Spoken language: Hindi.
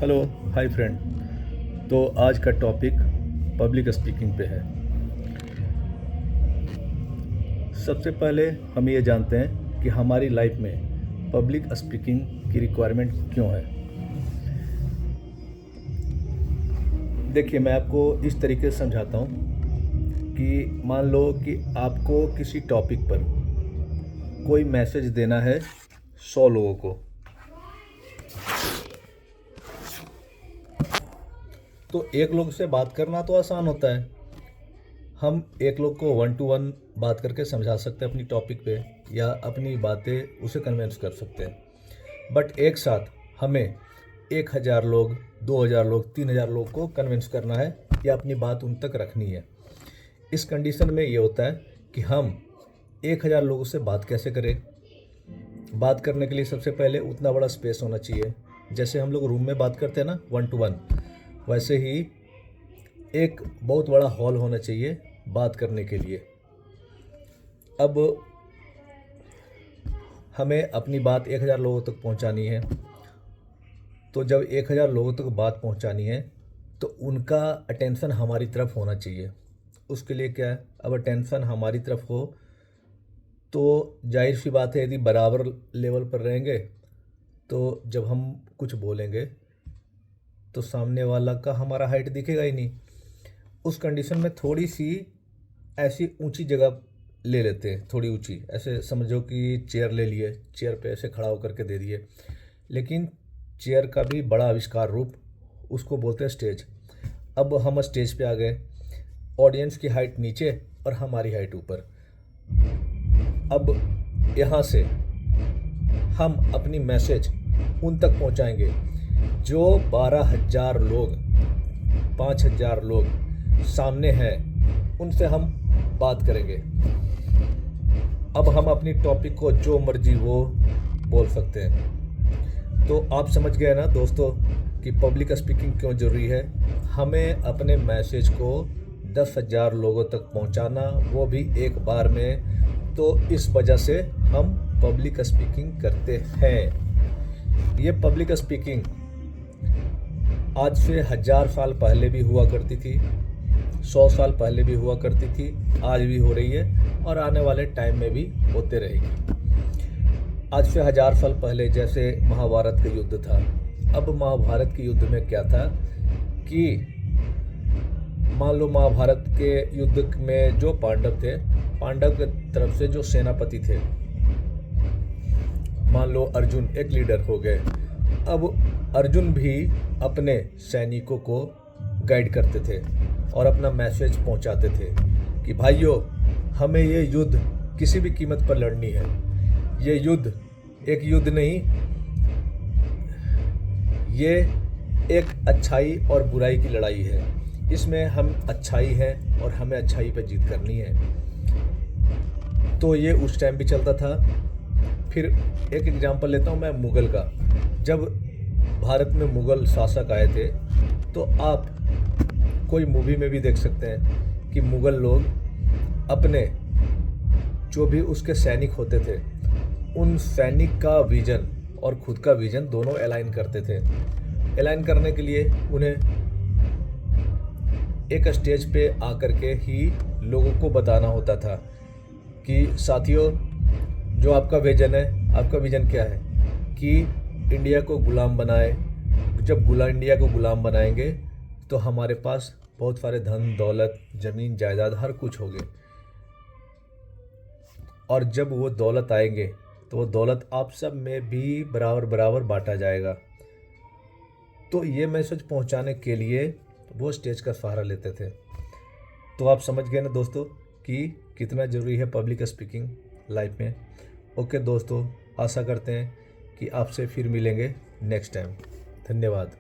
Hello hi friend. तो आज का टॉपिक पब्लिक स्पीकिंग पे है। सबसे पहले हम ये जानते हैं कि हमारी लाइफ में पब्लिक स्पीकिंग की रिक्वायरमेंट क्यों है। देखिए, मैं आपको इस तरीके से समझाता हूँ कि मान लो कि आपको किसी टॉपिक पर कोई मैसेज देना है 100 लोगों को, तो एक लोग से बात करना तो आसान होता है। हम एक लोग को 1 to 1 बात करके समझा सकते हैं अपनी टॉपिक पे, या अपनी बातें उसे कन्विंस कर सकते हैं। बट एक साथ हमें 1000 लोग, 2000 लोग, 3000 लोग को कन्विंस करना है या अपनी बात उन तक रखनी है। इस कंडीशन में ये होता है कि हम 1000 लोगों से बात कैसे करें। बात करने के लिए सबसे पहले उतना बड़ा स्पेस होना चाहिए। जैसे हम लोग रूम में बात करते हैं ना 1 to 1, वैसे ही एक बहुत बड़ा हॉल होना चाहिए बात करने के लिए। अब हमें अपनी बात 1000 लोगों तक पहुंचानी है, तो जब 1000 लोगों तक बात पहुंचानी है तो उनका अटेंशन हमारी तरफ होना चाहिए। उसके लिए क्या है, अब अटेंशन हमारी तरफ हो तो जाहिर सी बात है, यदि बराबर लेवल पर रहेंगे तो जब हम कुछ बोलेंगे तो सामने वाला का हमारा हाइट दिखेगा ही नहीं। उस कंडीशन में थोड़ी सी ऐसी ऊंची जगह ले लेते हैं, थोड़ी ऊंची, ऐसे समझो कि चेयर ले लिए, चेयर पे ऐसे खड़ा होकर के दे दिए। लेकिन चेयर का भी बड़ा आविष्कार रूप, उसको बोलते हैं स्टेज। अब हम स्टेज पे आ गए, ऑडियंस की हाइट नीचे और हमारी हाइट ऊपर। अब यहाँ से हम अपनी मैसेज उन तक पहुँचाएंगे जो 12,000 लोग, 5,000 लोग सामने हैं, उनसे हम बात करेंगे। अब हम अपनी टॉपिक को जो मर्जी वो बोल सकते हैं। तो आप समझ गए ना दोस्तों कि पब्लिक स्पीकिंग क्यों ज़रूरी है। हमें अपने मैसेज को 10,000 लोगों तक पहुंचाना, वो भी एक बार में। तो इस वजह से हम पब्लिक स्पीकिंग करते हैं। ये पब्लिक स्पीकिंग आज से 1000 साल पहले भी हुआ करती थी, 100 साल पहले भी हुआ करती थी, आज भी हो रही है और आने वाले टाइम में भी होते रहेगी। आज से 1000 साल पहले जैसे महाभारत का युद्ध था। अब महाभारत के युद्ध में क्या था कि मान लो महाभारत के युद्ध में जो पांडव थे, पांडव की तरफ से जो सेनापति थे, मान लो अर्जुन एक लीडर हो गए। अब अर्जुन भी अपने सैनिकों को गाइड करते थे और अपना मैसेज पहुंचाते थे कि भाइयों, हमें ये युद्ध किसी भी कीमत पर लड़नी है। ये युद्ध एक युद्ध नहीं, ये एक अच्छाई और बुराई की लड़ाई है। इसमें हम अच्छाई हैं और हमें अच्छाई पर जीत करनी है। तो ये उस टाइम भी चलता था। फिर एक एग्जांपल लेता हूँ मैं मुग़ल का। जब भारत में मुग़ल शासक आए थे, तो आप कोई मूवी में भी देख सकते हैं कि मुग़ल लोग अपने जो भी उसके सैनिक होते थे, उन सैनिक का विजन और खुद का विजन दोनों अलाइन करते थे। अलाइन करने के लिए उन्हें एक स्टेज पे आकर के ही लोगों को बताना होता था कि साथियों, जो आपका विजन है, आपका विजन क्या है कि इंडिया को गुलाम बनाए। जब इंडिया को गुलाम बनाएंगे तो हमारे पास बहुत सारे धन दौलत, ज़मीन जायदाद, हर कुछ होंगे। और जब वो दौलत आएंगे तो वो दौलत आप सब में भी बराबर बराबर बांटा जाएगा। तो ये मैसेज पहुंचाने के लिए वो स्टेज का सहारा लेते थे। तो आप समझ गए ना दोस्तों कि कितना ज़रूरी है पब्लिक स्पीकिंग लाइफ में। ओके दोस्तों, आशा करते हैं कि आपसे फिर मिलेंगे नेक्स्ट टाइम। धन्यवाद।